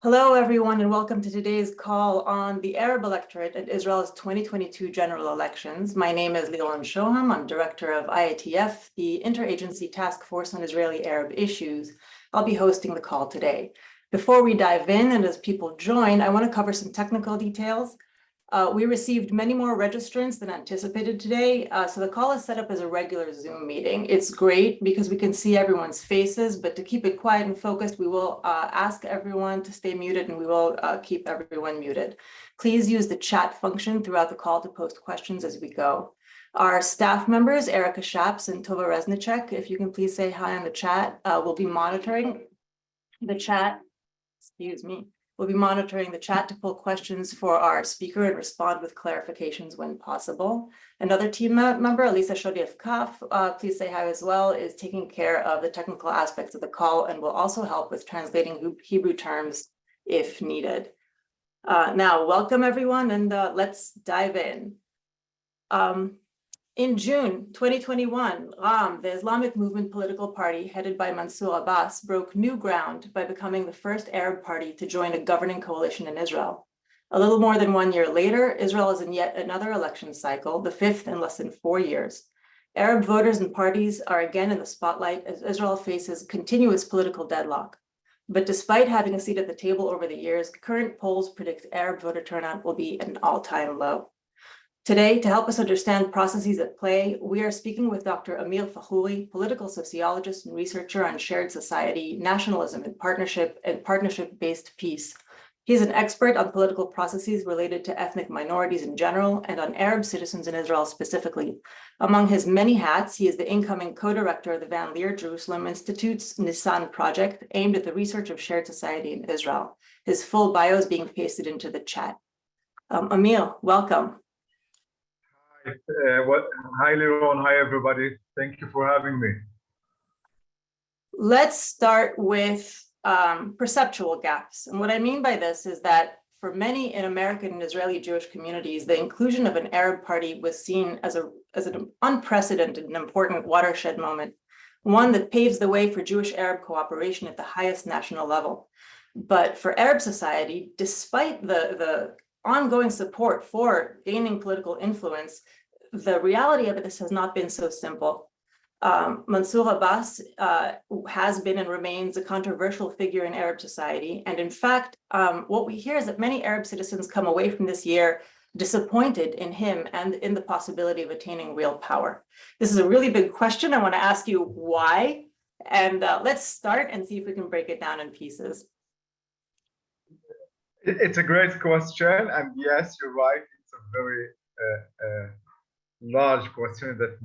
Hello, everyone, and welcome to today's call on the Arab Electorate at Israel's 2022 general elections. My name is Leon Shoham. I'm director of IATF, the Interagency Task Force on Israeli Arab Issues. I'll be hosting the call today. Before we dive in and as people join, I want to cover some technical details. We received many more registrants than anticipated today, so the call is set up as a regular Zoom meeting. It's great because we can see everyone's faces, but to keep it quiet and focused, we will ask everyone to stay muted and we will keep everyone muted. Please use the chat function throughout the call to post questions as we go. Our staff members, Erica Shaps and Tova Reznicek, if you can please say hi on the chat, we'll be monitoring the chat. Excuse me. We'll be monitoring the chat to pull questions for our speaker and respond with clarifications when possible. Another team member, Elisa Shodiev-Kaf, please say hi as well, is taking care of the technical aspects of the call and will also help with translating Hebrew terms if needed. Now, welcome everyone, and let's dive in. In June 2021, RAM, the Islamic Movement political party headed by Mansour Abbas, broke new ground by becoming the first Arab party to join a governing coalition in Israel. A little more than 1 year later, Israel is in yet another election cycle, the fifth in less than 4 years. Arab voters and parties are again in the spotlight as Israel faces continuous political deadlock. But despite having a seat at the table over the years, current polls predict Arab voter turnout will be at an all-time low. Today, to help us understand processes at play, we are speaking with Dr. Ameer Fakhoury, political sociologist and researcher on shared society, nationalism and partnership-based peace. He is an expert on political processes related to ethnic minorities in general and on Arab citizens in Israel specifically. Among his many hats, he is the incoming co-director of the Van Leer Jerusalem Institute's Nissan project aimed at the research of shared society in Israel. His full bio is being pasted into the chat. Ameer, welcome. Hi, Leron. Hi, everybody. Thank you for having me. Let's start with perceptual gaps. And what I mean by this is that for many in American and Israeli Jewish communities, the inclusion of an Arab party was seen as an unprecedented and important watershed moment, one that paves the way for Jewish-Arab cooperation at the highest national level. But for Arab society, despite the ongoing support for gaining political influence, the reality of this has not been so simple. Mansour Abbas has been and remains a controversial figure in Arab society. And in fact, what we hear is that many Arab citizens come away from this year disappointed in him and in the possibility of attaining real power. This is a really big question. I want to ask you why. And let's start and see if we can break it down in pieces. It's a great question, and yes, you're right. It's a very large question that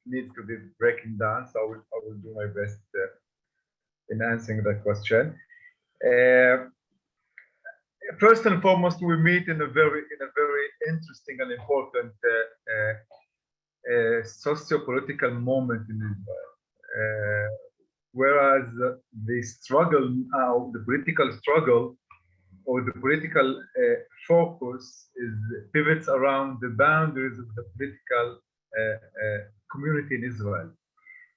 needs to be breaking down. So I will do my best in answering that question. First and foremost, we meet in a very interesting and important socio-political moment in Israel. Whereas the struggle now, the political struggle, or the political focus pivots around the boundaries of the political community in Israel.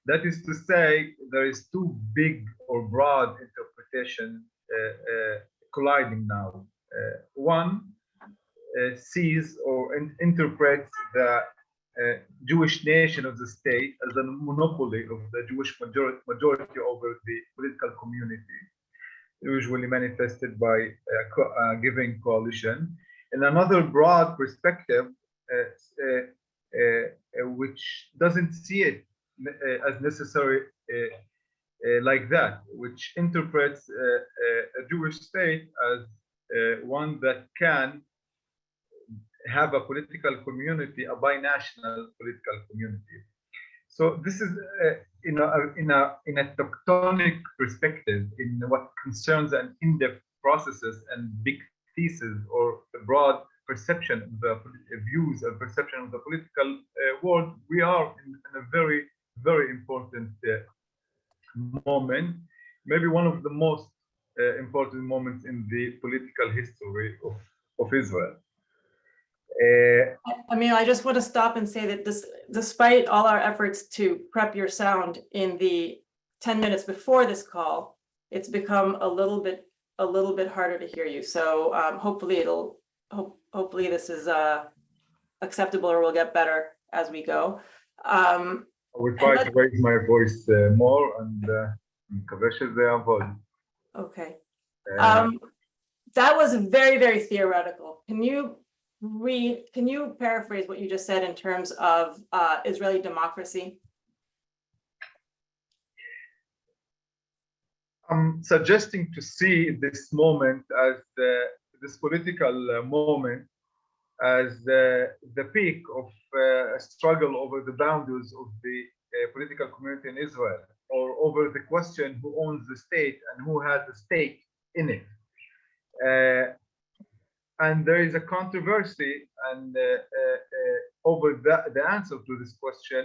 That is to say, there is two big or broad interpretations colliding now. One sees or interprets the Jewish nation of the state as a monopoly of the Jewish majority over the political community, usually manifested by a given coalition. And another broad perspective, which doesn't see it as necessary like that, which interprets a Jewish state as one that can have a political community, a binational political community. So this is in a tectonic perspective, in what concerns an in-depth processes and big thesis or the broad perception of the views and perception of the political world. We are in a very important moment, maybe one of the most important moments in the political history of Israel. I mean, I just want to stop and say that despite all our efforts to prep your sound in the 10 minutes before this call, it's become a little bit a little bit harder to hear you. So hopefully hopefully this is acceptable, or we'll get better as we go. I will try to raise my voice more and מקווה שזה יעבוד. Okay. That was very, very theoretical. Can you paraphrase what you just said in terms of Israeli democracy? I'm suggesting to see this moment as this political moment as the peak of a struggle over the boundaries of the political community in Israel, or over the question who owns the state and who has a stake in it. And there is a controversy and over the answer to this question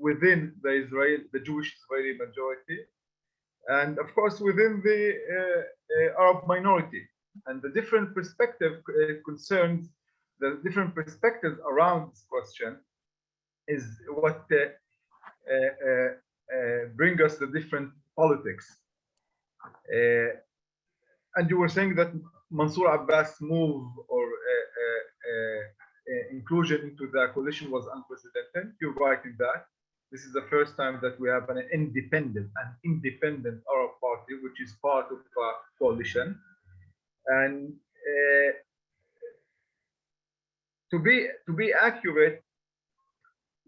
within the Jewish Israeli majority, and of course within the Arab minority. And the different perspective concerns the different perspectives around this question is what bring us the different politics. And you were saying that Mansour Abbas' move or inclusion into the coalition was unprecedented. You're right in that. This is the first time that we have an independent Arab party, which is part of a coalition. And to be accurate,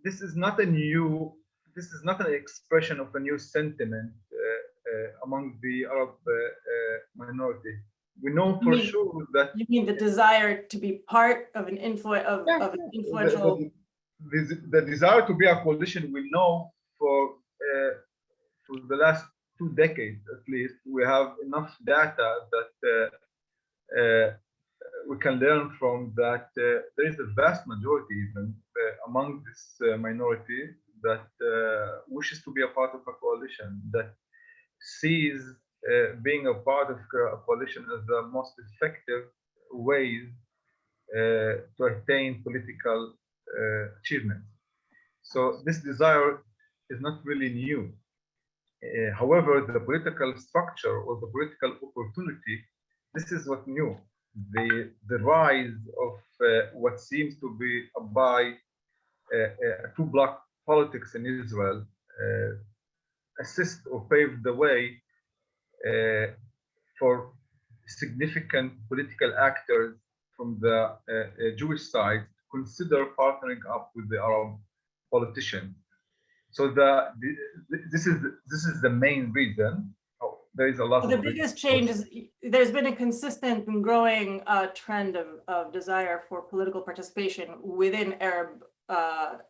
this is not an expression of a new sentiment among the Arab minority. We know for sure that you mean the desire to be part of an influential. The desire to be a coalition. We know for the last 2 decades at least, we have enough data that we can learn from that there is a vast majority even among this minority that wishes to be a part of a coalition, that sees being a part of a coalition as the most effective ways to attain political achievement. So this desire is not really new. However, the political structure or the political opportunity, this is what new. The rise of what seems to be a two-block politics in Israel assist or pave the way for significant political actors from the Jewish side to consider partnering up with the Arab politicians. So this is the main reason. There is a lot of the biggest change is there's been a consistent and growing trend of desire for political participation within Arab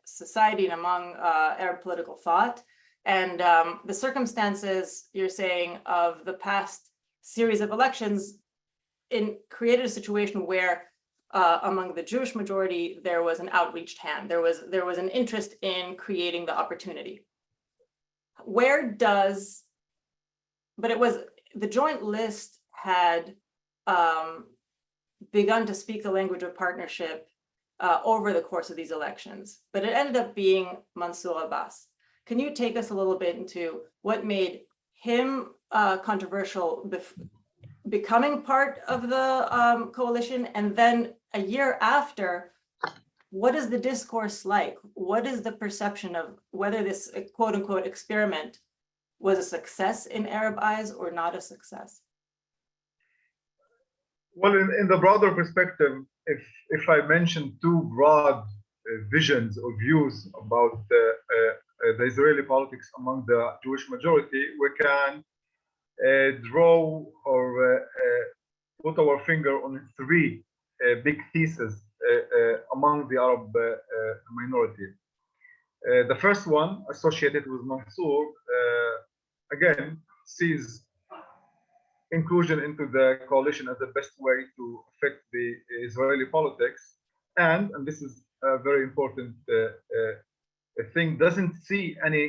society and among Arab political thought. And the circumstances, you're saying, of the past series of elections created a situation where among the Jewish majority, there was an outreached hand. There was an interest in creating the opportunity. But it was the joint list had begun to speak the language of partnership over the course of these elections, but it ended up being Mansour Abbas. Can you take us a little bit into what made him controversial becoming part of the coalition, and then a year after, what is the discourse like? What is the perception of whether this quote unquote experiment was a success in Arab eyes or not a success? Well, in the broader perspective, if I mention 2 broad visions or views about the Israeli politics among the Jewish majority, we can draw or put our finger on 3 big theses among the Arab minority. The first one, associated with Mansour, again, sees inclusion into the coalition as the best way to affect the Israeli politics, and this is a very important thing, doesn't see any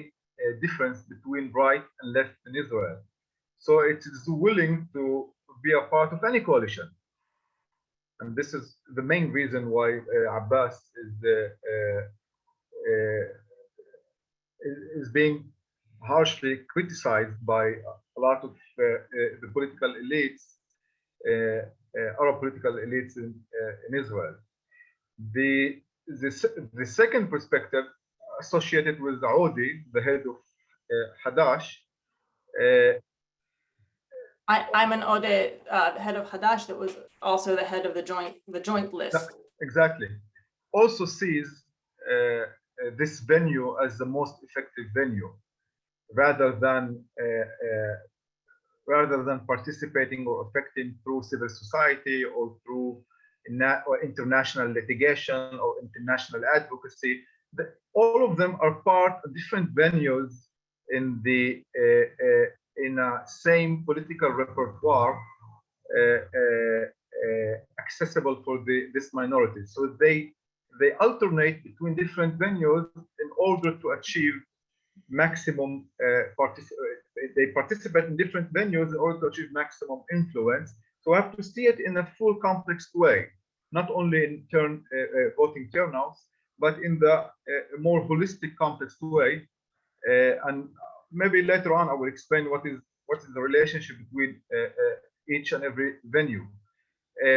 difference between right and left in Israel. So it is willing to be a part of any coalition. And this is the main reason why Abbas is being harshly criticized by a lot of the political elites Arab political elites in Israel. The second perspective associated with Aoudi, the head of Hadash. Ayman Odeh, the head of Hadash, that was also the head of the joint list. Exactly. Also sees this venue as the most effective venue, rather than participating or affecting through civil society or through international litigation or international advocacy. All of them are part of different venues in the in a same political repertoire accessible for this minority. So they alternate between different venues in order to achieve maximum they participate in different venues in order to achieve maximum influence. So we have to see it in a full complex way, not only in voting turnouts, but in the more holistic complex way. And maybe later on I will explain what is the relationship between each and every venue.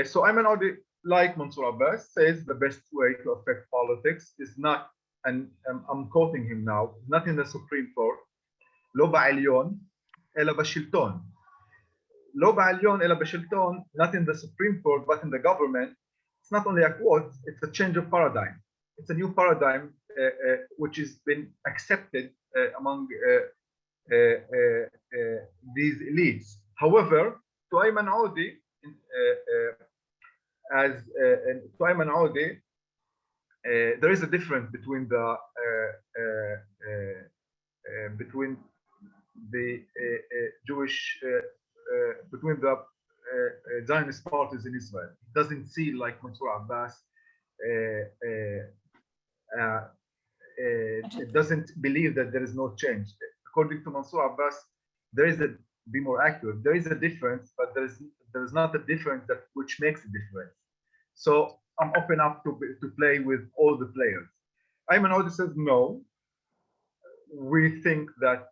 So Ayman Odeh, like Mansour Abbas, says the best way to affect politics is not, and I'm quoting him now, not in the Supreme Court, לא בעליון אלא בשלטון. לא בעליון אלא בשלטון, not in the Supreme Court, but in the government. It's not only a quote, it's a change of paradigm. It's a new paradigm which has been accepted among these elites. However, to Ayman Odeh, there is a difference between the Jewish, between the Zionist parties in Israel. It doesn't see like Mansour Abbas. It doesn't believe that there is no change. According to Mansour Abbas, be more accurate, there is a difference, but there is not a difference which makes a difference. So I'm open up to play with all the players. Ayman Odeh says no. We think that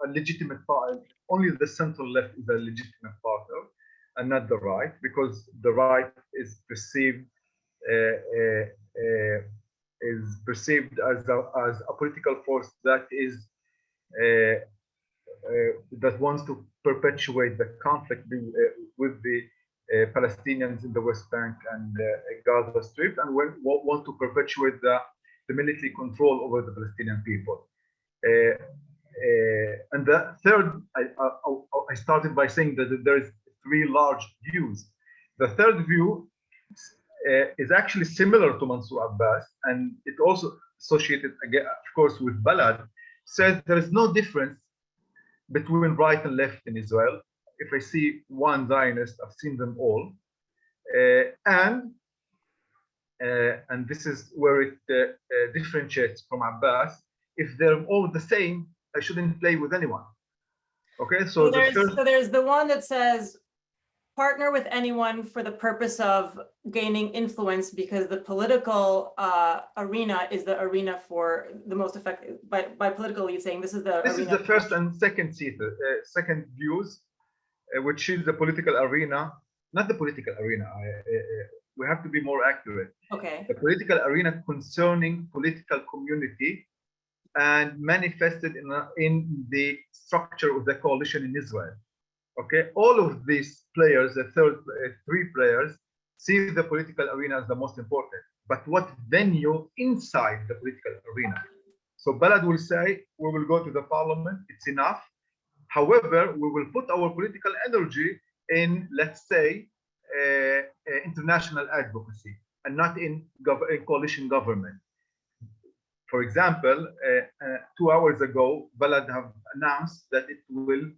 a legitimate partner, only the central left is a legitimate partner, and not the right, because the right is perceived as a political force that wants to perpetuate the conflict with the Palestinians in the West Bank and Gaza Strip, and want to perpetuate the military control over the Palestinian people. And the third, I started by saying that there is three large views. The third view is actually similar to Mansour Abbas, and it also associated, again, of course, with Balad, says there is no difference between right and left in Israel. If I see one Zionist, I've seen them all. And this is where it differentiates from Abbas. If they're all the same, I shouldn't play with anyone. Okay, so there's the one that says partner with anyone for the purpose of gaining influence, because the political arena is the arena for the most effective. By political, you're saying this is the arena. This is the first and second views, which is the political arena, not the political arena. We have to be more accurate. Okay. The political arena concerning political community and manifested in the structure of the coalition in Israel. Okay, all of these players, the three players, see the political arena as the most important. But what venue inside the political arena? So Balad will say, we will go to the parliament, it's enough. However, we will put our political energy in, let's say, international advocacy and not in coalition government. For example, 2 hours ago, Balad have announced that it will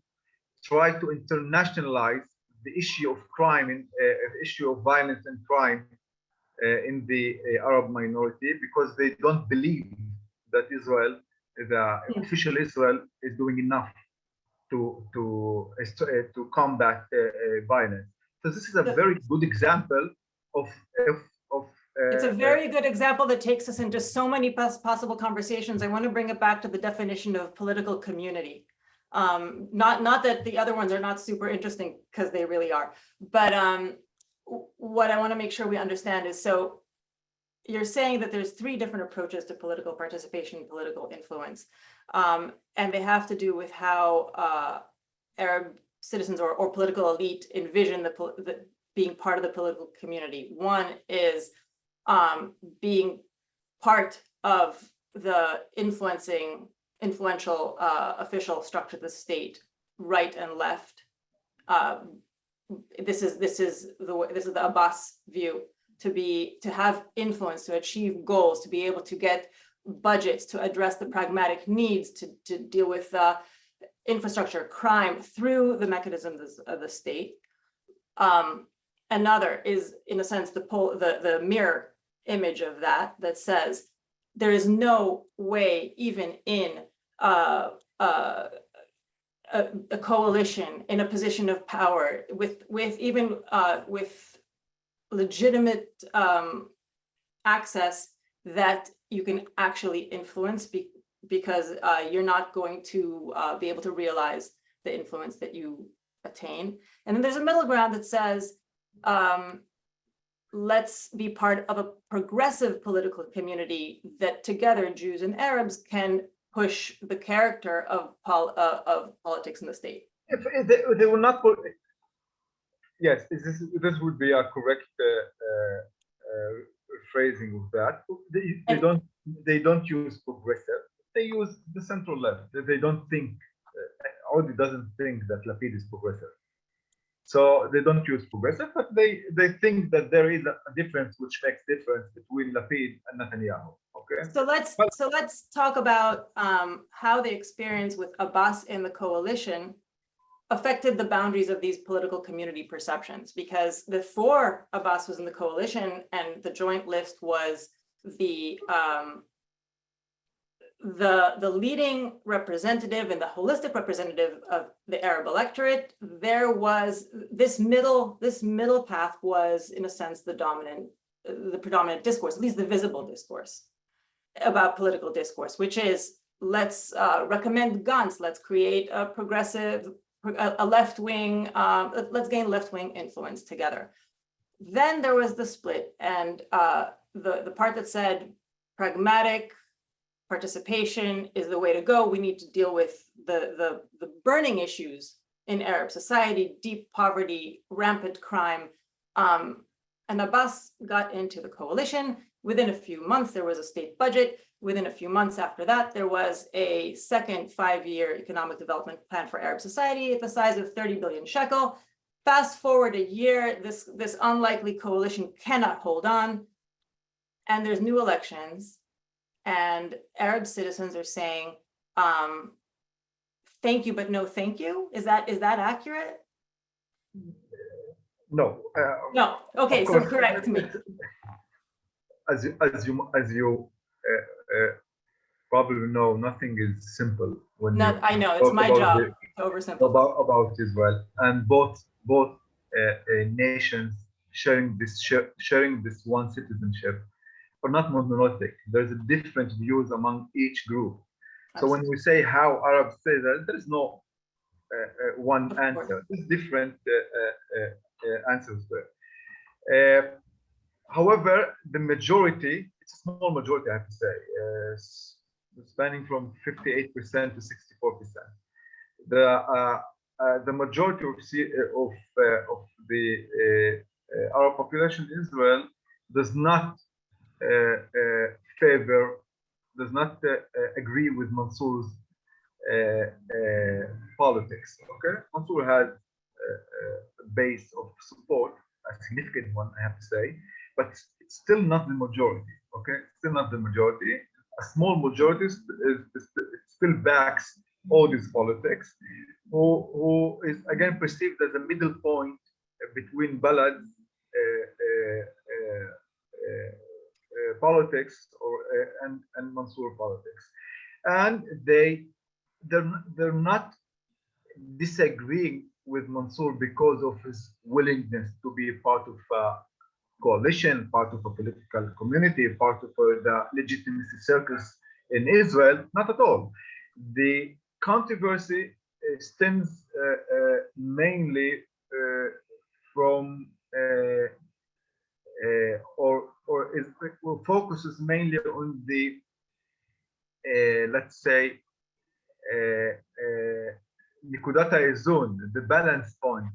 try to internationalize the issue of crime, issue of violence and crime in the Arab minority, because they don't believe that Israel, the official Israel, is doing enough to combat violence. So this is a very good example of it's a very good example that takes us into so many possible conversations. I want to bring it back to the definition of political community. Not that the other ones are not super interesting, because they really are. But what I want to make sure we understand is, so you're saying that there's three different approaches to political participation, political influence, and they have to do with how Arab citizens or political elite envision the being part of the political community. One is being part of the influential official structure of the state, right and left. This is the Abbas view, to have influence, to achieve goals, to be able to get budgets, to address the pragmatic needs, to deal with infrastructure, crime through the mechanisms of the state. Another is, in a sense, the mirror image of that says there is no way, even in a coalition, in a position of power, with legitimate access, that you can actually influence, because you're not going to be able to realize the influence that you attain. And then there's a middle ground that says, let's be part of a progressive political community that together Jews and Arabs can push the character of politics in the state. If they will not put, yes, this would be a correct phrasing of that. They don't use progressive. They use the central left. They don't think. Audi doesn't think that Lapid is progressive. So they don't use progressive, but they think that there is a difference, which makes difference between Lapid and Netanyahu. Okay. So let's talk about how the experience with Abbas in the coalition affected the boundaries of these political community perceptions. Because before Abbas was in the coalition and the joint list was the leading representative and the holistic representative of the Arab electorate, there was this middle path was, in a sense, the predominant discourse, at least the visible discourse about political discourse, which is, let's recommend Gantz, let's create a progressive, a left-wing, let's gain left-wing influence together. Then there was the split, and the part that said pragmatic participation is the way to go. We need to deal with the burning issues in Arab society: deep poverty, rampant crime. And Abbas got into the coalition. Within a few months, there was a state budget. Within a few months after that, there was a second 5-year economic development plan for Arab society at the size of 30 billion shekel. Fast forward a year, this unlikely coalition cannot hold on, and there's new elections. And Arab citizens are saying, thank you, but no thank you. Is that accurate? No. No. Okay, so correct me. As you probably know, nothing is simple when I know, it's my job to oversimplify about Israel, and both nations sharing this one citizenship are not monolithic. There's a different views among each group. So when we say how Arabs say that, there is no one answer. There's different answers there. However, the majority, it's a small majority, I have to say, spanning from 58% to 64%. The majority of the Arab population in Israel does not agree with Mansour's politics. Okay, Mansour has a base of support, a significant one, I have to say, but it's still not the majority. Okay, still not the majority. A small majority still backs all these politics, who is again perceived as a middle point between Balad's politics and Mansour politics, and they're not disagreeing with Mansour because of his willingness to be part of a coalition, part of a political community, part of the legitimacy circus in Israel. Not at all. The controversy stems mainly from or focuses mainly on the let's say نقطة الزون, the balance point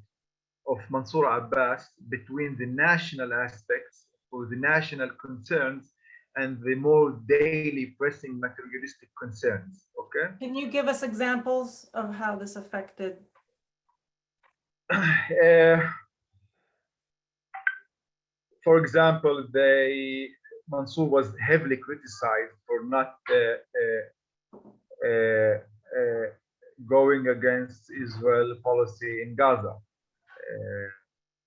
of Mansour Abbas between the national aspects or the national concerns and the more daily pressing materialistic concerns. Okay. Can you give us examples of how this affected? For example, Mansour was heavily criticized for not going against Israel policy in Gaza.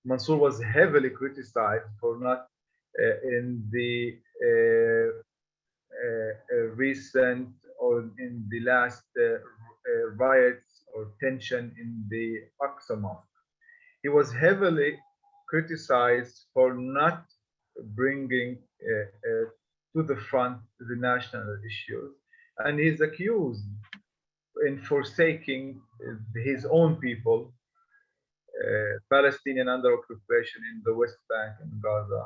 Mansour was heavily criticized for not in the recent or in the last riots or tension in the Aqsa Mosque. He was heavily criticized for not bringing to the front the national issues, and he's accused in forsaking his own people, Palestinian under occupation in the West Bank and Gaza,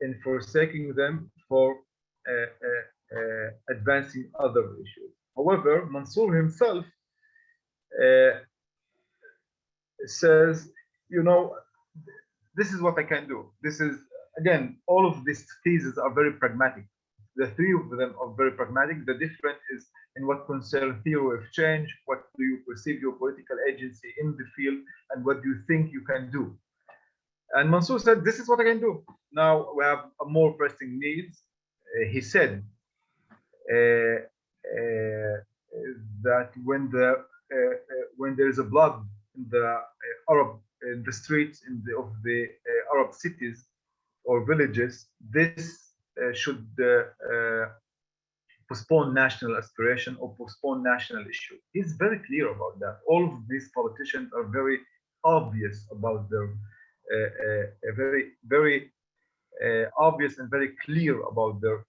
in forsaking them for advancing other issues. However, Mansour himself says, you know, this is what I can do. This is, again, all of these theses are very pragmatic. The three of them are very pragmatic. The difference is in what concerns theory of change, what do you perceive your political agency in the field, and what do you think you can do. And Mansour said, this is what I can do. Now we have a more pressing needs. He said that when there is a blood in the in the streets of the Arab cities or villages, this should postpone national aspiration or postpone national issue. He's very clear about that. All of these politicians are very obvious about their very obvious and very clear about their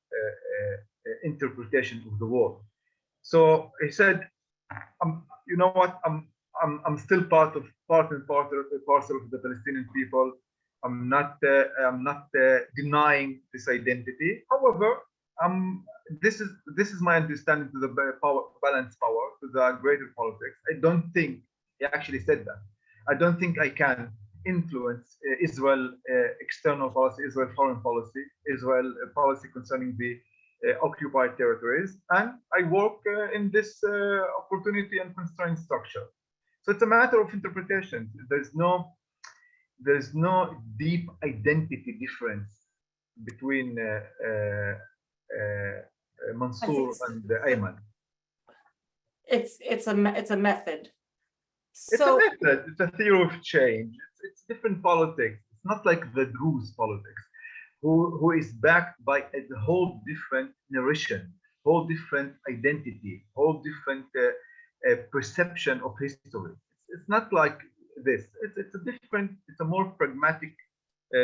interpretation of the world. So he said, you know what? I'm still part and parcel of the Palestinian people. I'm not denying this identity. However, this is my understanding to the balance power, to the greater politics. I don't think he actually said that. I don't think I can influence Israel external policy, Israel foreign policy, Israel policy concerning the occupied territories, and I work in this opportunity and constraint structure. So it's a matter of interpretation. There's no deep identity difference between Mansour and Ayman. It's a method. It's a method. It's a theory of change. It's different politics. It's not like the Druze politics, who is backed by a whole different narration, whole different identity, whole different perception of history. It's not like this. It's a different. It's a more pragmatic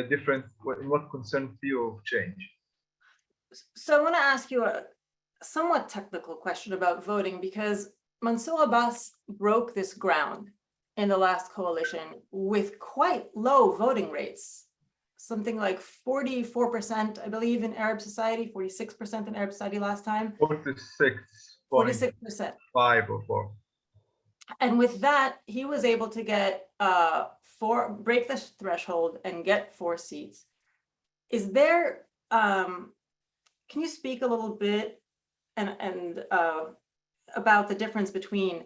difference in what concerns theory of change. So I want to ask you a somewhat technical question about voting, because Mansour Abbas broke this ground in the last coalition with quite low voting rates, something like 44%, I believe, in Arab society, 46% in Arab society last time. 46%. 5 or 4. And with that, he was able to get break the threshold and get 4 seats. Is there, can you speak a little bit about the difference between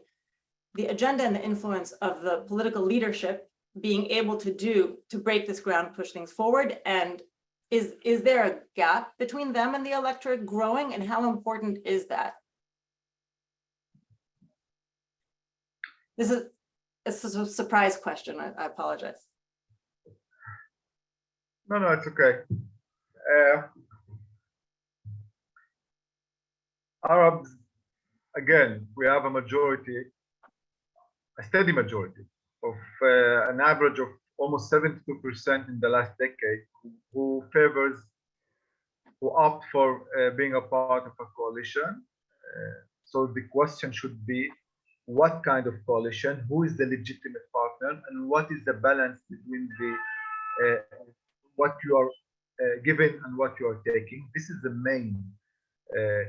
the agenda and the influence of the political leadership being able to break this ground, push things forward, and is there a gap between them and the electorate growing, and how important is that? This is a surprise question. I apologize. No, it's okay. Arabs, again, we have a majority, a steady majority of an average of almost 72% in the last decade who opt for being a part of a coalition. So the question should be, what kind of coalition, who is the legitimate partner, and what is the balance between the what you are giving and what you are taking. This is the main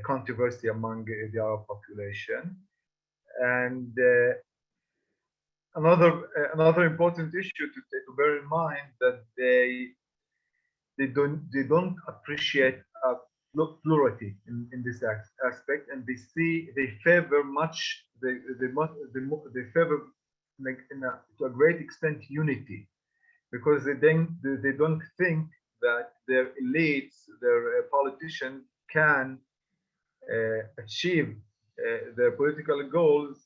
controversy among the Arab population. And another important issue to bear in mind that they don't appreciate plurality in this aspect, and they favor much they favor like to a great extent unity, because they don't think that their elites, their politicians can achieve their political goals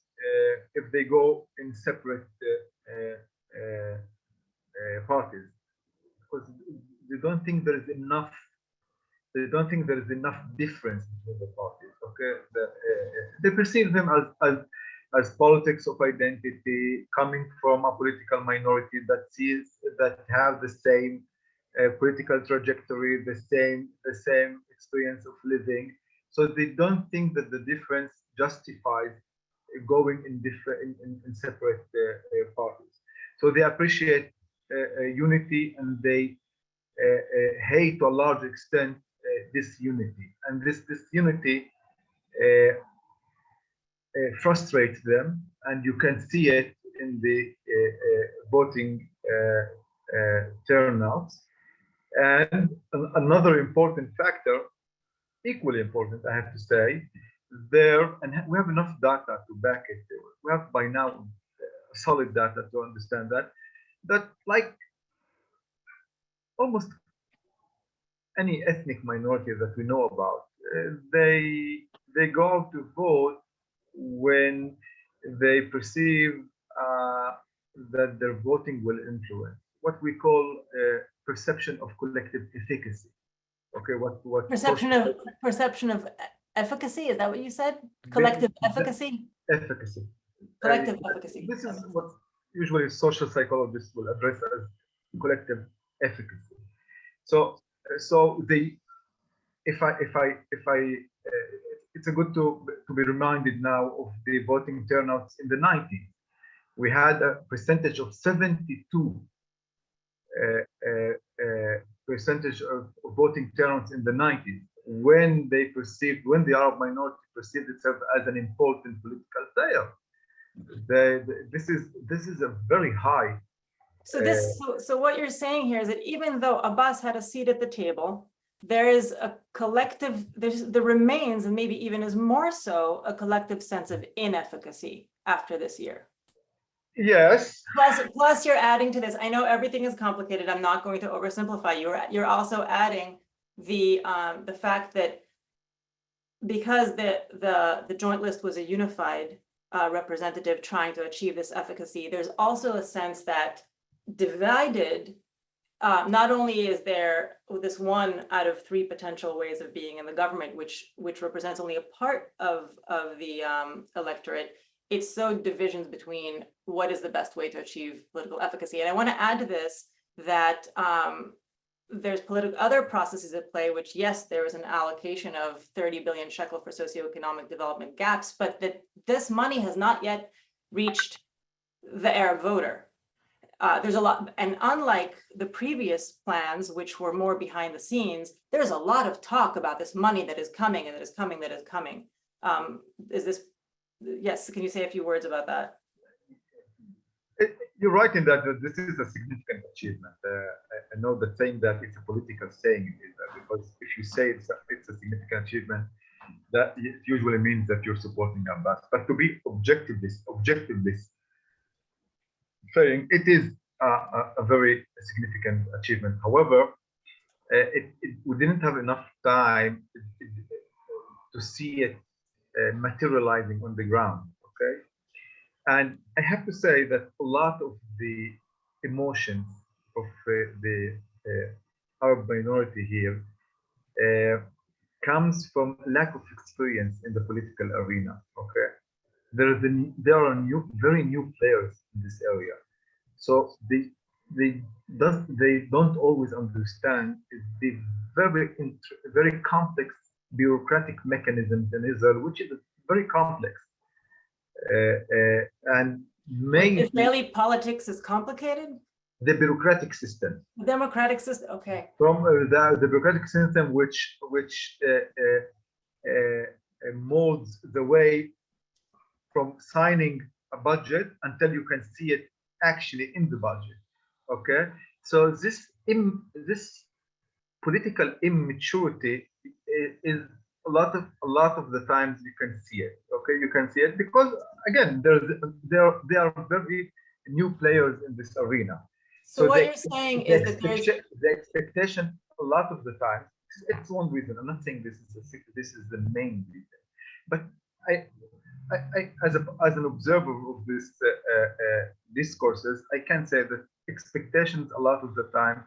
if they go in separate parties, because they don't think there is enough. They don't think there is enough difference between the parties. Okay, they perceive them as politics of identity coming from a political minority that have the same political trajectory, the same experience of living. So they don't think that the difference justifies going in separate parties. So they appreciate unity, and they hate to a large extent this unity, and this unity frustrates them, and you can see it in the voting turnouts. And another important factor, equally important, I have to say, and we have enough data to back it. We have by now solid data to understand that like almost any ethnic minority that we know about, they go out to vote when they perceive that their voting will influence what we call perception of collective efficacy. Okay, what perception of efficacy, is that what you said? Collective efficacy? Efficacy. Collective efficacy. This is what usually social psychologists will address as collective efficacy. So if I it's a good to be reminded now of the voting turnouts in the 90s. We had a percentage of 72 percentage of voting turnouts in the 90s, when the Arab minority perceived itself as an important political player. This is a very high. So what you're saying here is that even though Abbas had a seat at the table, there is a collective, there remains, and maybe even is more so, a collective sense of inefficacy after this year. Yes. Plus you're adding to this, I know everything is complicated, I'm not going to oversimplify, you're also adding the fact that because the joint list was a unified representative trying to achieve this efficacy, there's also a sense that divided, not only is there this one out of three potential ways of being in the government, which represents only a part of the electorate, it's so divisions between what is the best way to achieve political efficacy. And I want to add to this that there's other processes at play, which yes, there is an allocation of 30 billion shekel for socioeconomic development gaps, but that this money has not yet reached the Arab voter. There's a lot, and unlike the previous plans, which were more behind the scenes, there's a lot of talk about this money that is coming and that is coming, that is coming. Yes, can you say a few words about that? You're right in that this is a significant achievement. I know that saying that it's a political saying, because if you say it's a significant achievement, that it usually means that you're supporting Abbas. But to be objectively saying, it is a very significant achievement. However, we didn't have enough time to see it materializing on the ground. Okay. And I have to say that a lot of the emotions of the Arab minority here comes from lack of experience in the political arena. Okay, there are very new players in this area, so they don't always understand the very complex bureaucratic mechanisms in Israel, which is very complex. And mainly Israeli politics is complicated? the bureaucratic system. The democratic system, okay. From the bureaucratic system, which molds the way from signing a budget until you can see it actually in the budget. Okay, so this political immaturity is a lot of the times you can see it. Okay, you can see it because again there are very new players in this arena. So what you're saying is that the expectation a lot of the time, it's one reason. I'm not saying this is the main reason, but as an observer of this discourses, I can say that expectations a lot of the time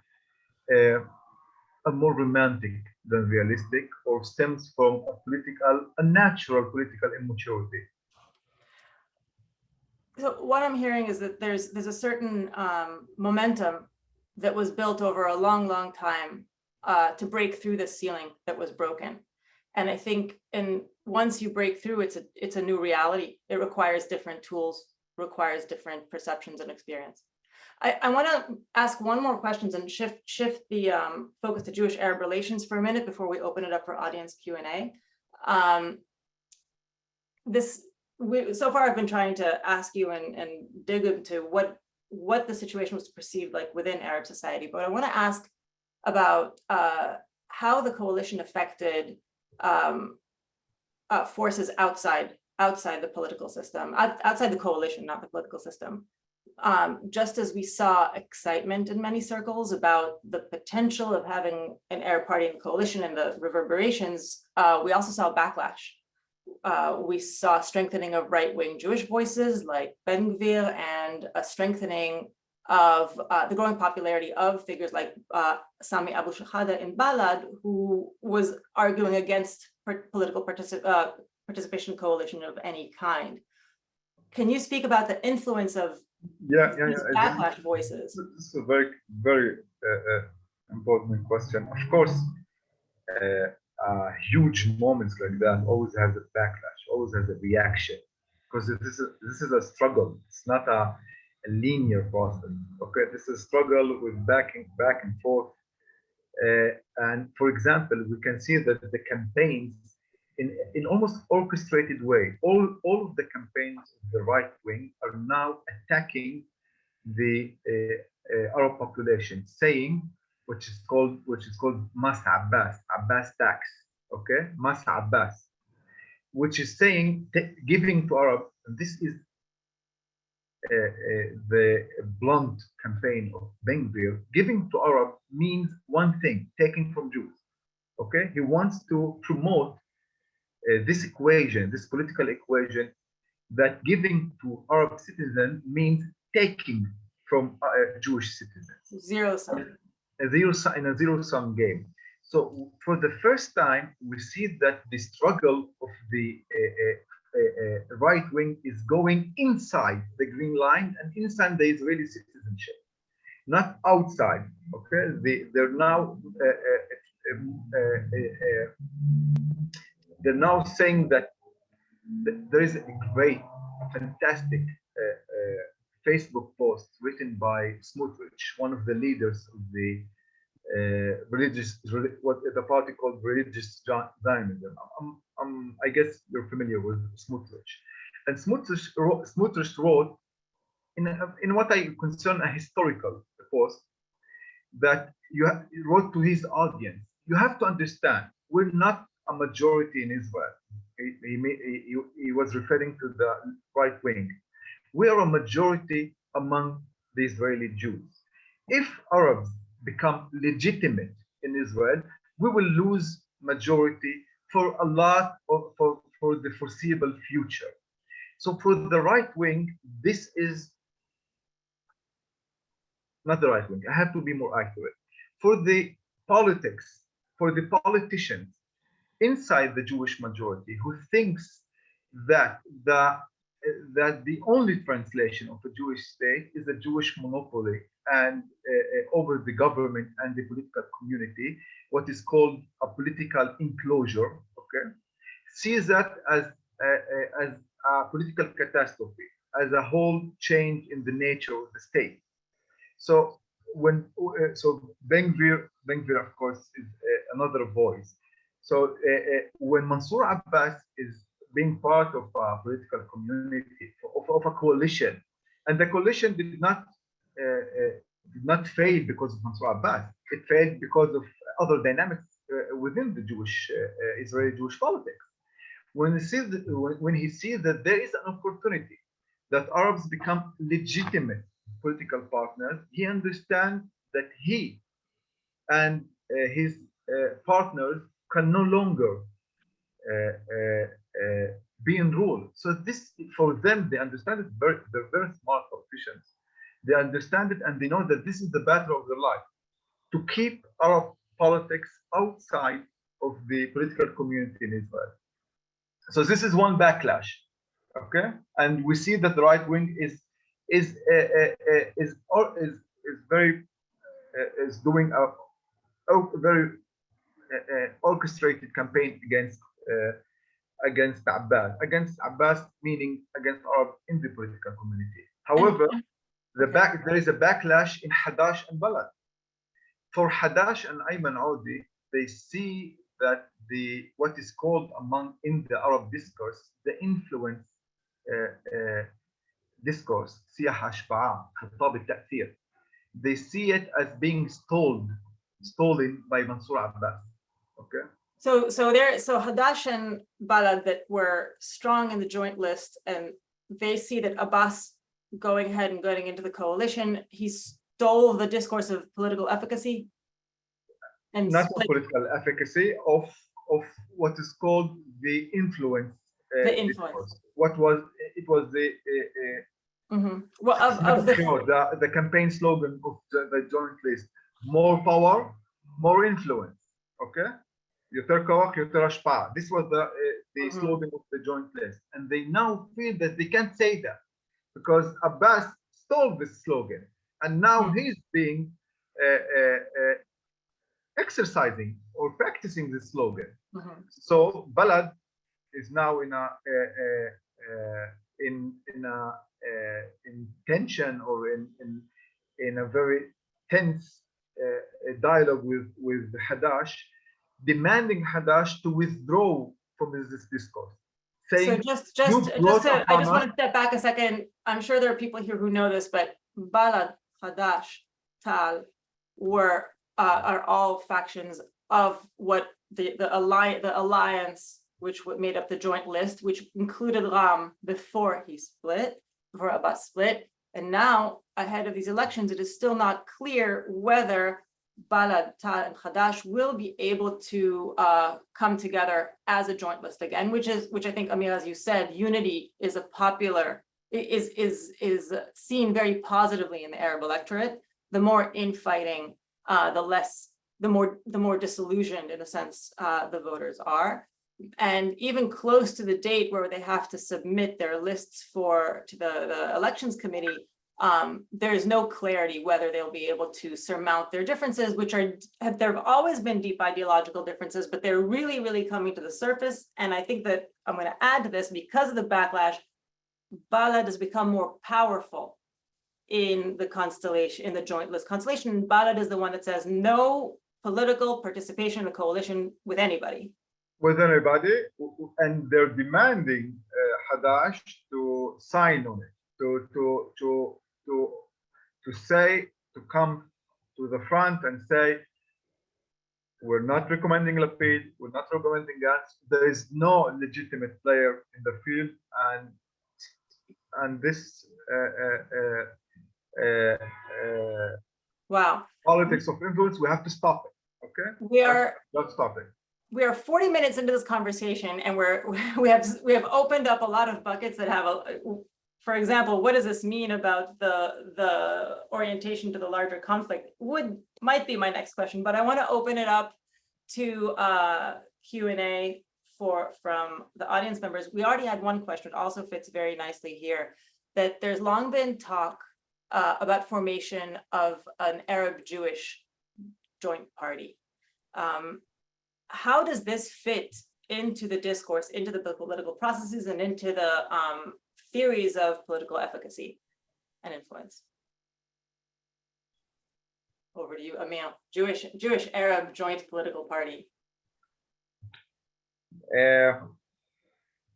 are more romantic than realistic, or stems from a natural political immaturity. So what I'm hearing is that there's a certain momentum that was built over a long time to break through the ceiling that was broken. And I think once you break through, it's a new reality. It requires different tools, requires different perceptions and experience. I want to ask one more question and shift the focus to Jewish-Arab relations for a minute before we open it up for audience Q&A. So far, I've been trying to ask you and dig into what the situation was perceived like within Arab society, but I want to ask about how the coalition affected forces outside the political system, outside the coalition, not the political system. Just as we saw excitement in many circles about the potential of having an Arab party in the coalition and the reverberations, we also saw backlash. We saw strengthening of right-wing Jewish voices like Ben Gvir, and a strengthening of the growing popularity of figures like Sami Abu Shahada in Balad, who was arguing against political participation coalition of any kind. Can you speak about the influence of these backlash voices? This is a very important question. Of course, huge moments like that always has a backlash, always has a reaction, because this is a struggle. It's not a linear process. Okay, this is a struggle with back and forth. And for example, we can see that the campaigns in almost orchestrated way, all of the campaigns of the right wing are now attacking the Arab population, saying which is called Mas Abbas tax. Okay, Mas Abbas, which is saying giving to Arabs. And this is the blunt campaign of Ben Gvir. Giving to Arab means one thing: taking from Jews. Okay, he wants to promote this equation, this political equation, that giving to Arab citizens means taking from Jewish citizens. Zero sum. In a zero-sum game. So for the first time, we see that the struggle of the right wing is going inside the green line and inside the Israeli citizenship, not outside. Okay, they're now saying that there is a great, fantastic Facebook post written by Smotrich, one of the leaders of the what the party called religious Zionism. I guess you're familiar with Smotrich. And Smotrich wrote in what I concern a historical post, that he wrote to his audience, you have to understand, we're not a majority in Israel. He was referring to the right wing. We are a majority among the Israeli Jews. If Arabs become legitimate in Israel, we will lose majority for for the foreseeable future. So for the right wing, this is not the right wing. I have to be more accurate. For the politics, for the politicians inside the Jewish majority who thinks that the only translation of a Jewish state is a Jewish monopoly and over the government and the political community, what is called a political enclosure, okay, sees that as a political catastrophe, as a whole change in the nature of the state. So Ben Gvir, of course, is another voice. So when Mansour Abbas is being part of a political community, of a coalition, and the coalition did not fail because of Mansour Abbas. It failed because of other dynamics within the Israeli Jewish politics. When he sees that there is an opportunity that Arabs become legitimate political partners, he understands that he and his partners can no longer be in rule. So this, for them, they understand it. They're very smart politicians. They understand it, and they know that this is the battle of their life, to keep Arab politics outside of the political community in Israel. So this is one backlash, okay? And we see that the right wing is doing a very orchestrated campaign against Abbas, meaning against Arab in the political community. However, there is a backlash in Hadash and Balad. For Hadash and Ayman Audi, they see that what is called in the Arab discourse, the influence discourse, سياح أشباع, خطاب التأثير. They see it as being stolen by Mansour Abbas. Okay. So Hadash and Balad that were strong in the joint list, and they see that Abbas going ahead and getting into the coalition, he stole the discourse of political efficacy. And not of political efficacy, of what is called the influence. The influence. Discourse. It was the well, the campaign slogan of the joint list: more power, more influence. Okay, יותר כוח, יותר השפעה. This was the slogan of the joint list, and they now feel that they can't say that because Abbas stole this slogan, and now he's being exercising or practicing this slogan. So Balad is now in tension, or in a very tense dialogue with Hadash, demanding Hadash to withdraw from this discourse. Saying, so I just want to step back a second. I'm sure there are people here who know this, but Balad, Hadash, Tal are all factions of what the alliance which made up the joint list, which included Ram before Abbas split. And now, ahead of these elections, it is still not clear whether Balad, Tal, and Hadash will be able to come together as a joint list again, which I think, Ameer, as you said, unity is is seen very positively in the Arab electorate. The more infighting, the more disillusioned, in a sense, the voters are. And even close to the date where they have to submit their lists to the elections committee, there is no clarity whether they'll be able to surmount their differences, which there have always been deep ideological differences, but they're really, really coming to the surface. And I think that I'm going to add to this, because of the backlash, Balad has become more powerful in the joint list constellation. Balad is the one that says no political participation in a coalition with anybody. And they're demanding Hadash to sign on it, to come to the front and say, we're not recommending Lapid, we're not recommending Gantz. There is no legitimate player in the field, and this politics of influence, we have to stop it. Okay, let's stop it. We are 40 minutes into this conversation, and we have opened up a lot of buckets that have for example, what does this mean about the orientation to the larger conflict? Might be my next question, but I want to open it up to Q&A from the audience members. We already had one question, also fits very nicely here, that there's long been talk about formation of an Arab-Jewish joint party. How does this fit into the discourse, into the political processes, and into the theories of political efficacy and influence. Over to you, Ameer. Jewish Arab Joint Political Party.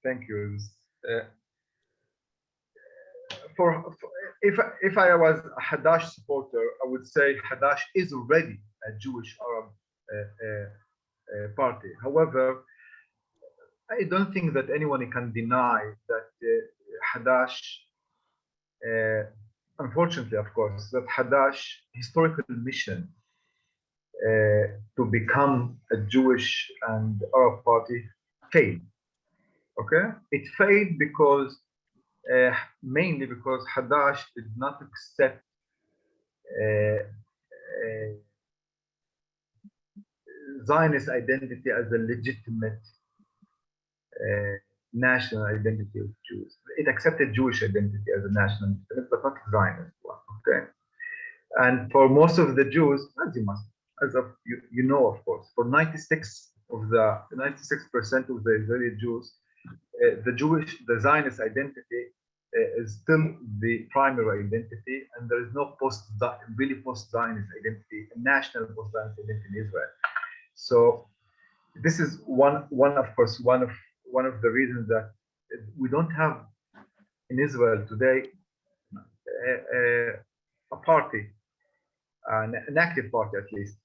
Thank you. If I was a Hadash supporter, I would say Hadash is already a Jewish Arab party. However, I don't think that anyone can deny that Hadash, unfortunately, of course, that Hadash historical mission to become a Jewish and Arab party failed. Okay, it failed because mainly because Hadash did not accept Zionist identity as a legitimate national identity of Jews. It accepted Jewish identity as a national identity, but not Zionist one. Okay, and for most of the Jews, as of you know, of course, for 96% of the Israeli Jews, the Zionist identity is still the primary identity, and there is no really post-Zionist identity, a national post-Zionist identity in Israel. So this is one of the reasons that we don't have in Israel today a party, an active party at least,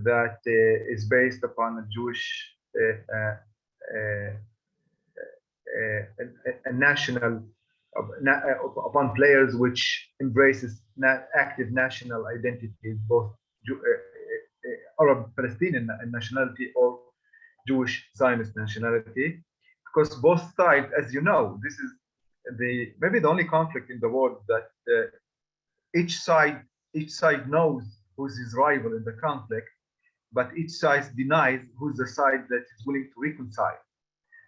that is based upon a Jewish a national upon players which embraces active national identities, both Arab Palestinian nationality or Jewish Zionist nationality, because both sides, as you know, this is maybe the only conflict in the world that each side knows who's his rival in the conflict, but each side denies who's the side that is willing to reconcile.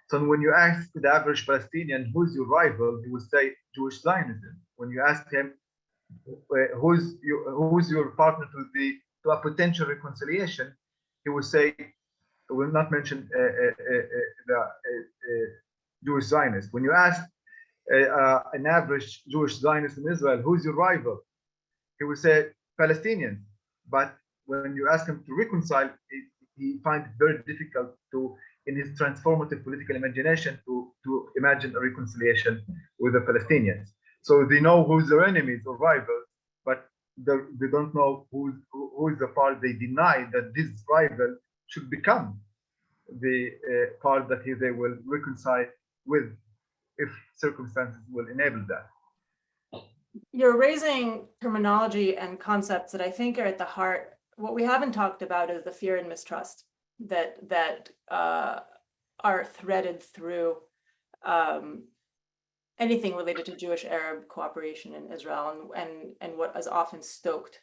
So when you ask the average Palestinian who's your rival, he will say Jewish Zionism. When you ask him who's your partner to a potential reconciliation, he will say, will not mention the Jewish Zionist. When you ask an average Jewish Zionist in Israel, who's your rival, he will say Palestinians. But when you ask him to reconcile, he finds it very difficult to, in his transformative political imagination, to imagine a reconciliation with the Palestinians. So they know who's their enemies or rivals, but they don't know who is the part. They deny that this rival should become the part that they will reconcile with, if circumstances will enable that. You're raising terminology and concepts that I think are at the heart. What we haven't talked about is the fear and mistrust that are threaded through anything related to Jewish-Arab cooperation in Israel, and what is often stoked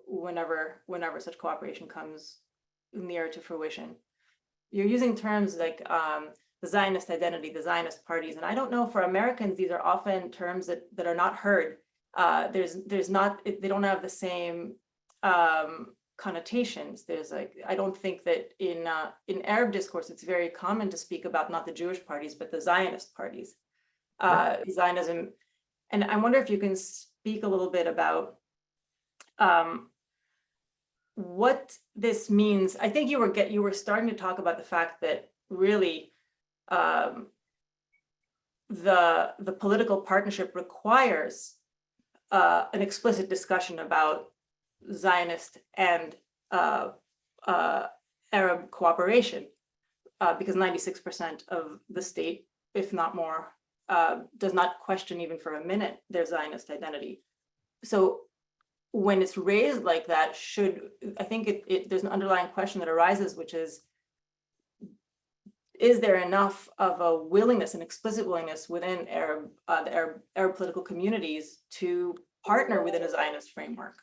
whenever such cooperation comes near to fruition. You're using terms like the Zionist identity, the Zionist parties, and I don't know, for Americans, these are often terms that are not heard. There's not, they don't have the same connotations. There's like, I don't think that in Arab discourse, it's very common to speak about not the Jewish parties, but the Zionist parties, Zionism. And I wonder if you can speak a little bit about what this means. I think you were starting to talk about the fact that really the political partnership requires an explicit discussion about Zionist and Arab cooperation, because 96% of the state, if not more, does not question even for a minute their Zionist identity. So when it's raised like that, I think there's an underlying question that arises, which is there enough of a willingness, an explicit willingness within the Arab political communities to partner within a Zionist framework?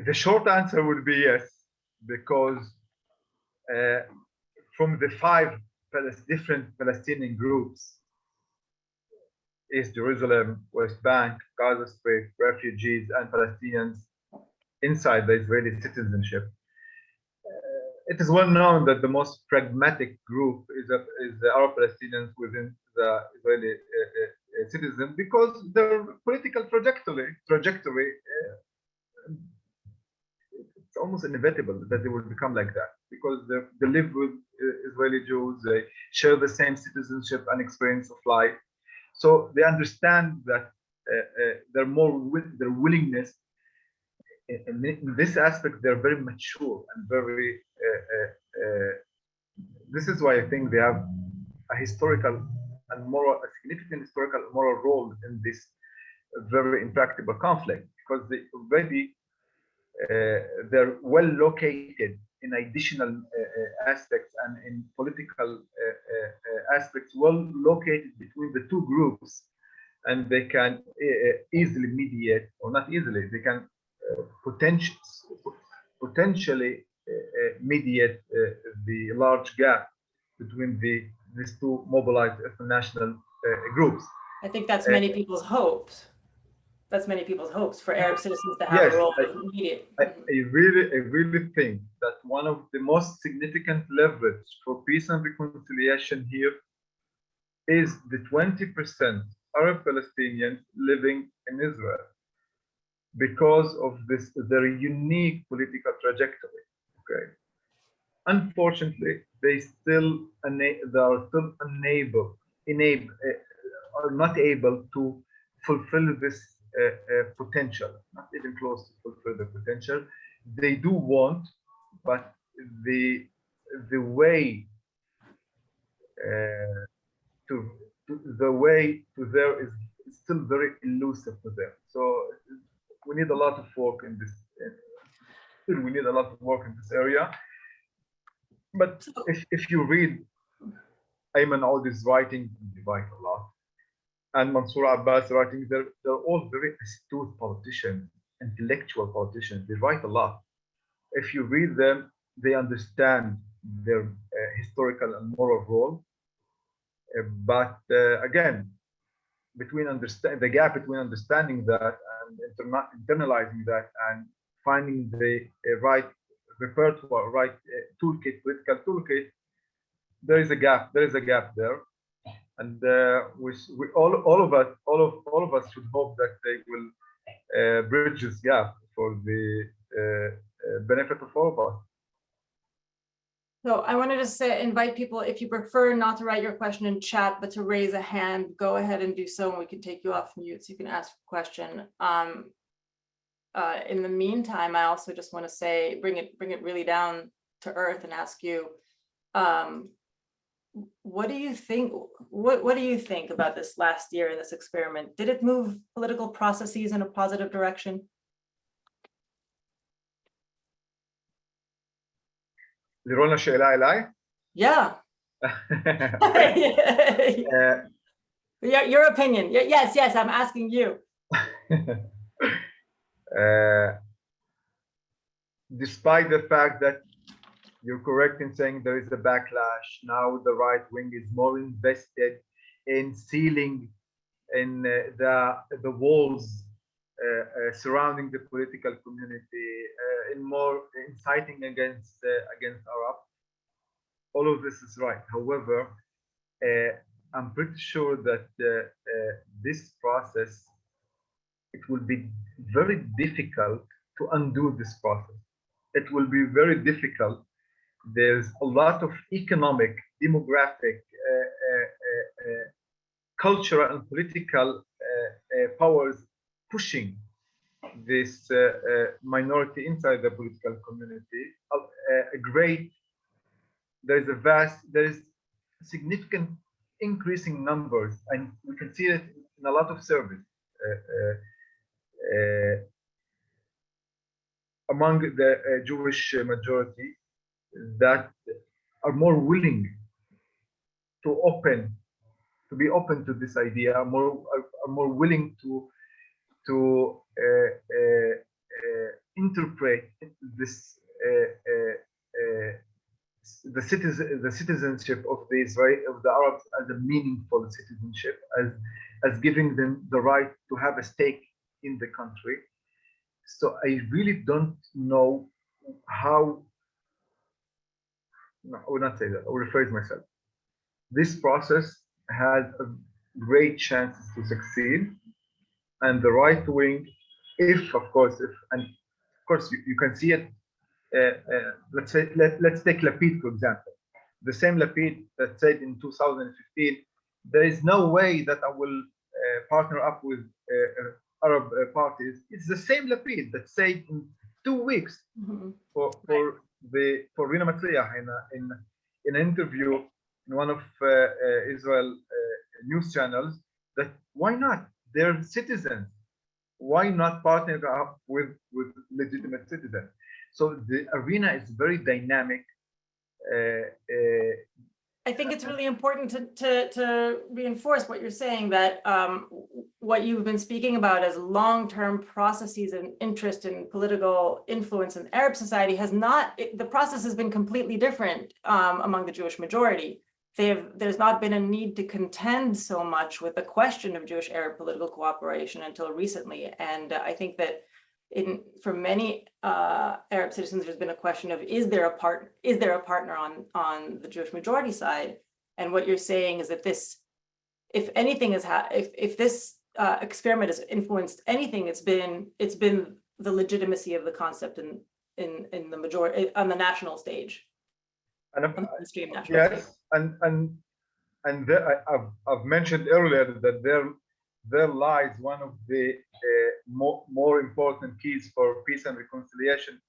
The short answer would be yes, because from the 5 different Palestinian groups, East Jerusalem, West Bank, Gaza Strip, refugees, and Palestinians, inside the Israeli citizenship. It is well known that the most pragmatic group is the Arab Palestinians within the Israeli citizens, because their political trajectory it's almost inevitable that they will become like that, because they live with Israeli Jews, they share the same citizenship and experience of life, so they understand that their willingness in this aspect, they're very mature and very. This is why I think they have a historical and a significant historical and moral role in this very intractable conflict, because they already they're well located in additional aspects and in political aspects, well located between the two groups, and they can easily mediate, or not easily, they can potentially mediate the large gap between these two mobilized national groups. I think that's many people's hopes. That's many people's hopes for Arab citizens to have a role of mediate. I really think that one of the most significant leverage for peace and reconciliation here is the 20% Arab Palestinians living in Israel, because of their unique political trajectory. Okay, unfortunately, they are still are not able to fulfill this potential, not even close to fulfill the potential. They do want, but the way to there is still very elusive to them. So we need a lot of work in this. We need a lot of work in this area. But if you read Ayman Audi's writing, you write a lot, and Mansour Abbas writing, they're all very astute politicians, intellectual politicians. They write a lot. If you read them, they understand their historical and moral role. But again, the gap between understanding that and internalizing that and finding the right repertoire, right political toolkit, there is a gap. There is a gap there, and all of us should hope that they will bridge this gap for the benefit of all of us. So I wanted to invite people, if you prefer not to write your question in chat, but to raise a hand, go ahead and do so, and we can take you off mute so you can ask a question. In the meantime, I also just want to say, bring it really down to earth and ask you, what do you think? What do you think about this last year in this experiment? Did it move political processes in a positive direction? لرونا شيء إلي؟ Yeah. Your opinion. Yes, I'm asking you. Despite the fact that you're correct in saying there is a backlash, now the right wing is more invested in sealing in the walls surrounding the political community, in more inciting against Arab. All of this is right. However, I'm pretty sure that this process, it will be very difficult to undo this process. It will be very difficult. There's a lot of economic, demographic, cultural and political powers pushing this minority inside the political community. There is significant increasing numbers, and we can see it in a lot of surveys among the Jewish majority that are more willing to be open to this idea, are more willing to interpret this the citizenship of the Arabs as a meaningful citizenship, as giving them the right to have a stake in the country. So I really don't know how, no, I will not say that, I will rephrase myself. This process has a great chance to succeed, and the right wing, if of course, if, and of course you can see it, let's say, let's take Lapid, for example. The same Lapid that said in 2015, there is no way that I will partner up with Arab parties. It's the same Lapid that said in 2 weeks for Rina Matliyah in an interview in one of Israel news channels, that why not? They're citizens. Why not partner up with legitimate citizens? So the arena is very dynamic. I think it's really important to reinforce what you're saying, that what you've been speaking about as long-term processes and interest in political influence in Arab society has not, the process has been completely different among the Jewish majority. There's not been a need to contend so much with the question of Jewish-Arab political cooperation until recently. And I think that for many Arab citizens, there's been a question of, is there a partner on the Jewish majority side? And what you're saying is that this, if anything is, if this experiment has influenced anything, it's been the legitimacy of the concept in the majority, on the national stage. And yes, stage. And there, I've mentioned earlier that there lies one of the more important keys for peace and reconciliation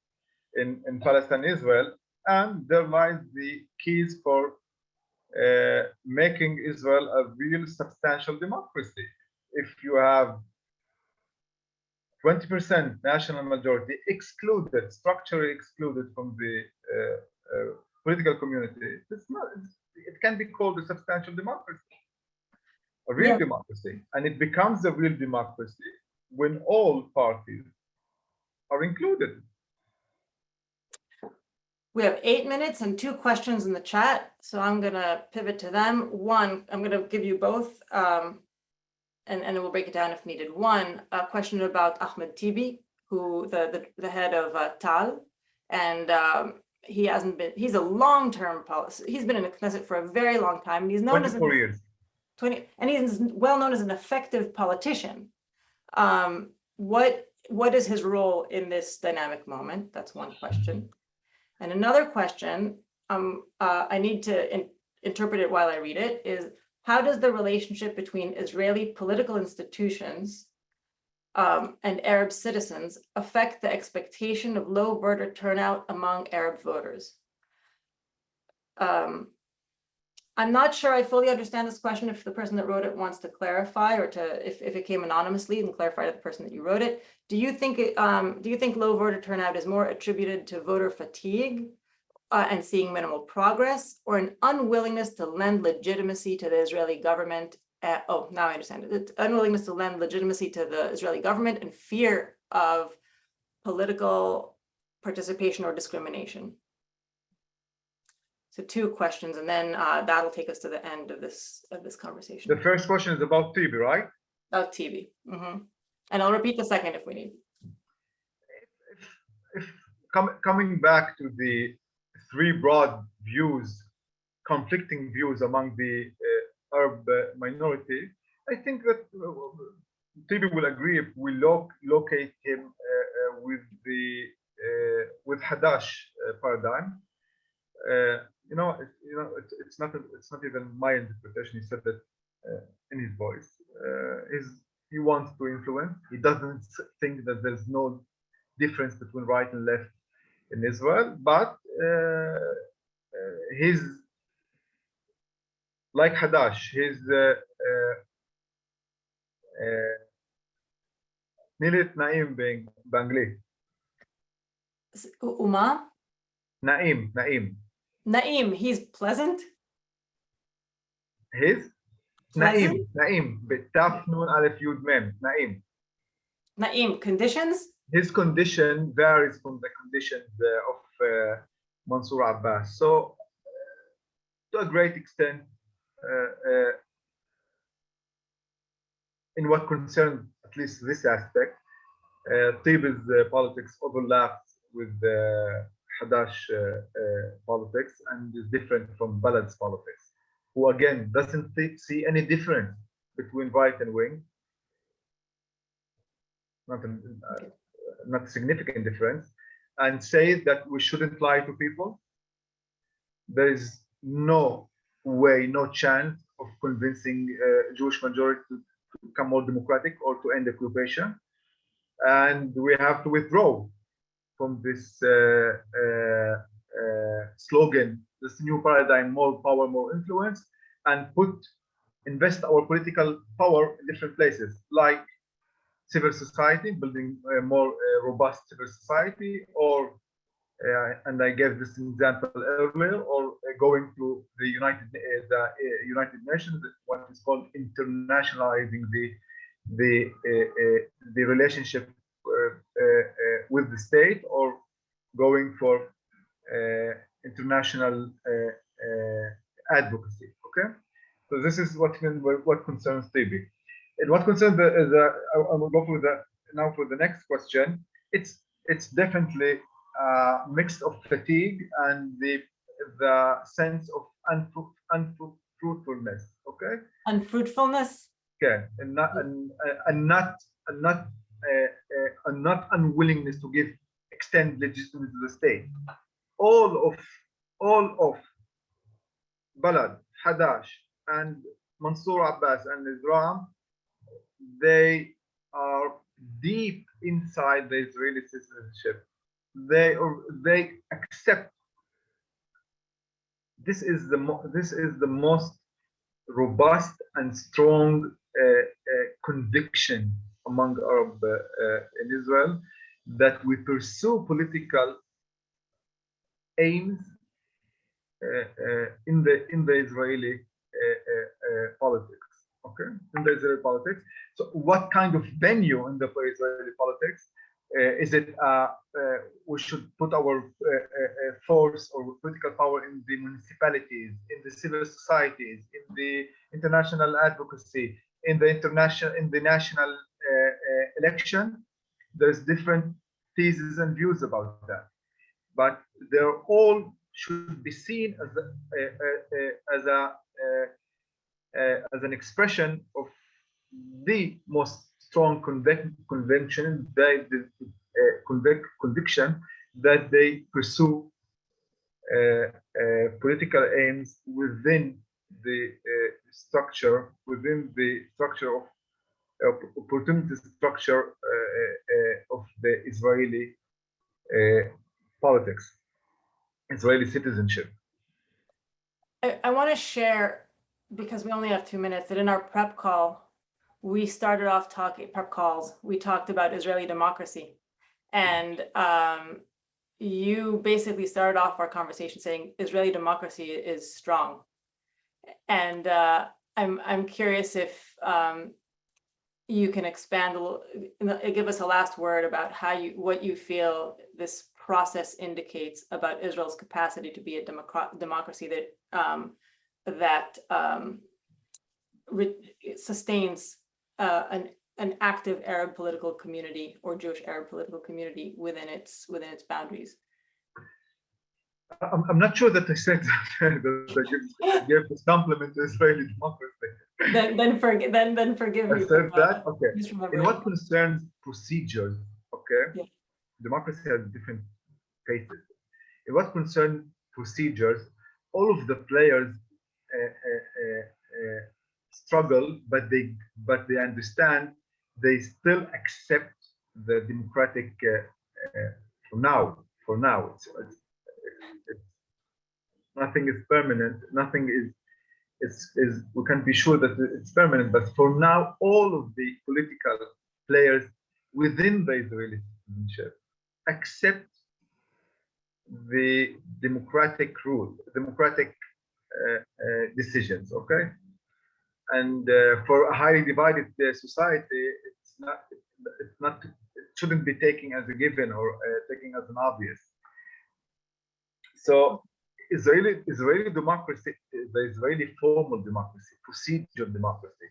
in Palestine and Israel, and there lies the keys for making Israel a real substantial democracy. If you have 20% national majority excluded, structurally excluded from the political community, it can be called a substantial democracy. A real democracy, and it becomes a real democracy when all parties are included. We have 8 minutes and 2 questions in the chat, so I'm going to pivot to them. One, I'm going to give you both, and we'll break it down if needed. One, a question about Ahmed Tibi, who the head of Tal, and he's a long-term policy. He's been in the Knesset for a very long time, and he's known as 24 years. And he's well known as an effective politician. What is his role in this dynamic moment? That's one question. And another question, I need to interpret it while I read it, is how does the relationship between Israeli political institutions and Arab citizens affect the expectation of low voter turnout among Arab voters? I'm not sure I fully understand this question. If the person that wrote it wants to clarify, or if it came anonymously, and clarify to the person that you wrote it. Do you think low voter turnout is more attributed to voter fatigue and seeing minimal progress, or an unwillingness to lend legitimacy to the Israeli government? Oh, now I understand it. It's unwillingness to lend legitimacy to the Israeli government and fear of political participation or discrimination. So 2 questions, and then that'll take us to the end of this conversation. The first question is about Tibi, right? About Tibi. And I'll repeat the second if we need. Coming back to the 3 broad views, conflicting views among the Arab minority, I think that Tibi will agree if we locate him with Hadash paradigm. It's not even my interpretation. He said that in his voice. He wants to influence. He doesn't think that there's no difference between right and left in Israel, but he's like Hadash. He's Nilit Naim Bangli. Uma? Naim. Naim, he's pleasant? His? Naim. Betaf Nun Alef Yud Mem. Naim. Naim, conditions? His condition varies from the conditions of Mansour Abbas. So, to a great extent, in what concerns at least this aspect, Tibi's politics overlaps with Hadash politics and is different from Balad's politics, who again doesn't see any difference between right and wing, not significant difference, and say that we shouldn't lie to people. There is no way, no chance of convincing Jewish majority to become more democratic or to end occupation. And we have to withdraw from this slogan, this new paradigm, more power, more influence, and invest our political power in different places, like civil society, building a more robust civil society, or and I gave this example earlier, or going to the United Nations, what is called internationalizing the relationship with the state, or going for international advocacy. Okay, so this is what concerns Tibi. And what concerns I will go for now for the next question. It's definitely mix of fatigue and the sense of unfruitfulness. Okay. Unfruitfulness. Okay, and not unwillingness to extend legitimacy to the state. All of Balad, Hadash, and Mansour Abbas and Islam, they are deep inside the Israeli citizenship. They accept this is the most robust and strong conviction among Arab in Israel, that we pursue political aims in the Israeli politics. Okay, in the Israeli politics. So, what kind of venue in the Israeli politics? Is it we should put our force or political power in the municipalities, in the civil societies, in the international advocacy, in the national election? There's different theses and views about that, but they're all should be seen as an expression of the most strong conviction that they pursue political aims within the structure of opportunity structure of the Israeli politics, Israeli citizenship. I want to share, because we only have 2 minutes, that in our prep call, we started off we talked about Israeli democracy. And you basically started off our conversation saying Israeli democracy is strong. And I'm curious if you can expand a little, give us a last word about what you feel this process indicates about Israel's capacity to be a democracy that sustains an active Arab political community or Jewish Arab political community within its boundaries. I'm not sure that I said that. I gave this compliment to Israeli democracy. Then forgive me. I said that. Okay. In what concerns procedures, okay, yeah. Democracy has different phases. In what concerns procedures, all of the players struggle, but they understand. They still accept the democratic. For now, nothing is permanent. Nothing is we can't be sure that it's permanent. But for now, all of the political players within the Israeli citizenship accept the democratic rule, democratic decisions. Okay. And for a highly divided society, it shouldn't be taken as a given or taken as an obvious. So Israeli democracy, the Israeli formal democracy, procedural democracy,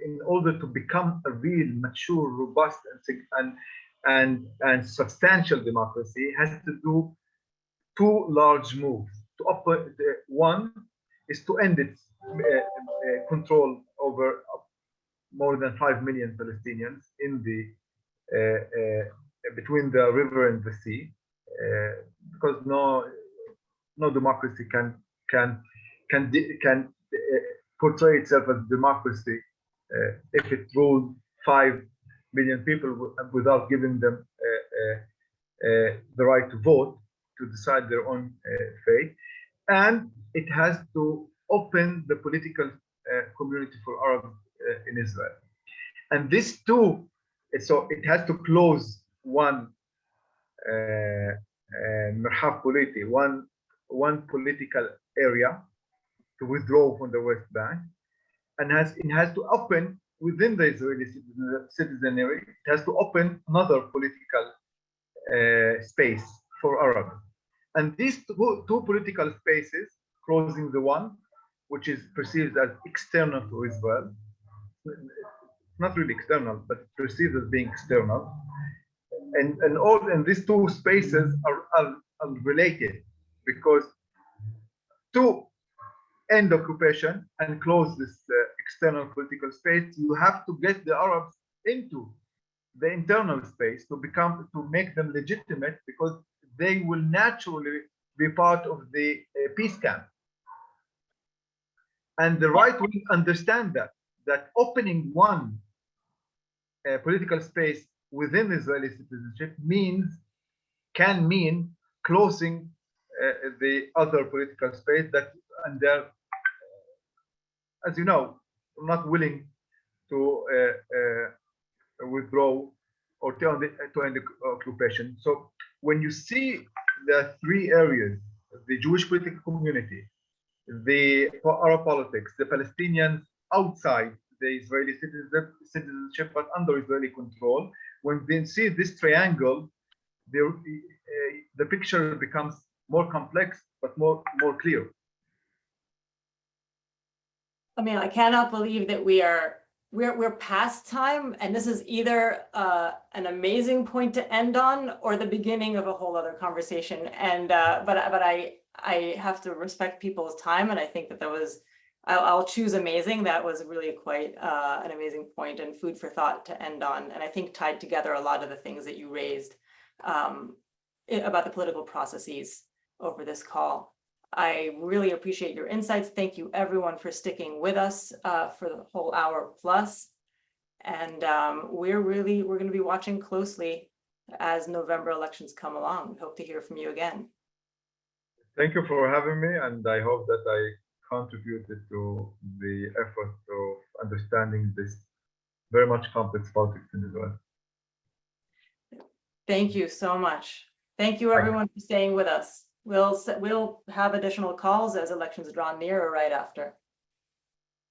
in order to become a real, mature, robust, and substantial democracy has to do two large moves. One is to end its control over more than 5 million Palestinians in the between the river and the sea, because no democracy can portray itself as democracy if it rules 5 million people without giving them the right to vote, to decide their own fate. And it has to open the political community for Arabs in Israel. And this too, so it has to close one مرحب politi, one political area to withdraw from the West Bank, and it has to open within the Israeli citizenry, it has to open another political space for Arabs. And these two political spaces, closing the one, which is perceived as external to Israel, not really external, but perceived as being external, and these two spaces are related, because to end occupation and close this external political space, you have to get the Arabs into the internal space to make them legitimate, because they will naturally be part of the peace camp. And the right will understand that opening one political space within Israeli citizenship can mean closing the other political space and they're, as you know, not willing to withdraw or to end the occupation. So when you see the three areas, the Jewish political community, the Arab politics, the Palestinians outside the Israeli citizenship but under Israeli control, when they see this triangle, the picture becomes more complex but more clear. I mean, I cannot believe that we're past time, and this is either an amazing point to end on or the beginning of a whole other conversation. And but I have to respect people's time, and I think that was I'll choose amazing. That was really quite an amazing point and food for thought to end on, and I think tied together a lot of the things that you raised about the political processes over this call. I really appreciate your insights. Thank you everyone for sticking with us for the whole hour plus. And we're going to be watching closely as November elections come along. We hope to hear from you again. Thank you for having me, and I hope that I contributed to the effort of understanding this very much complex politics in Israel. Thank you so much. Thank you everyone for staying with us. We'll have additional calls as elections draw nearer right after.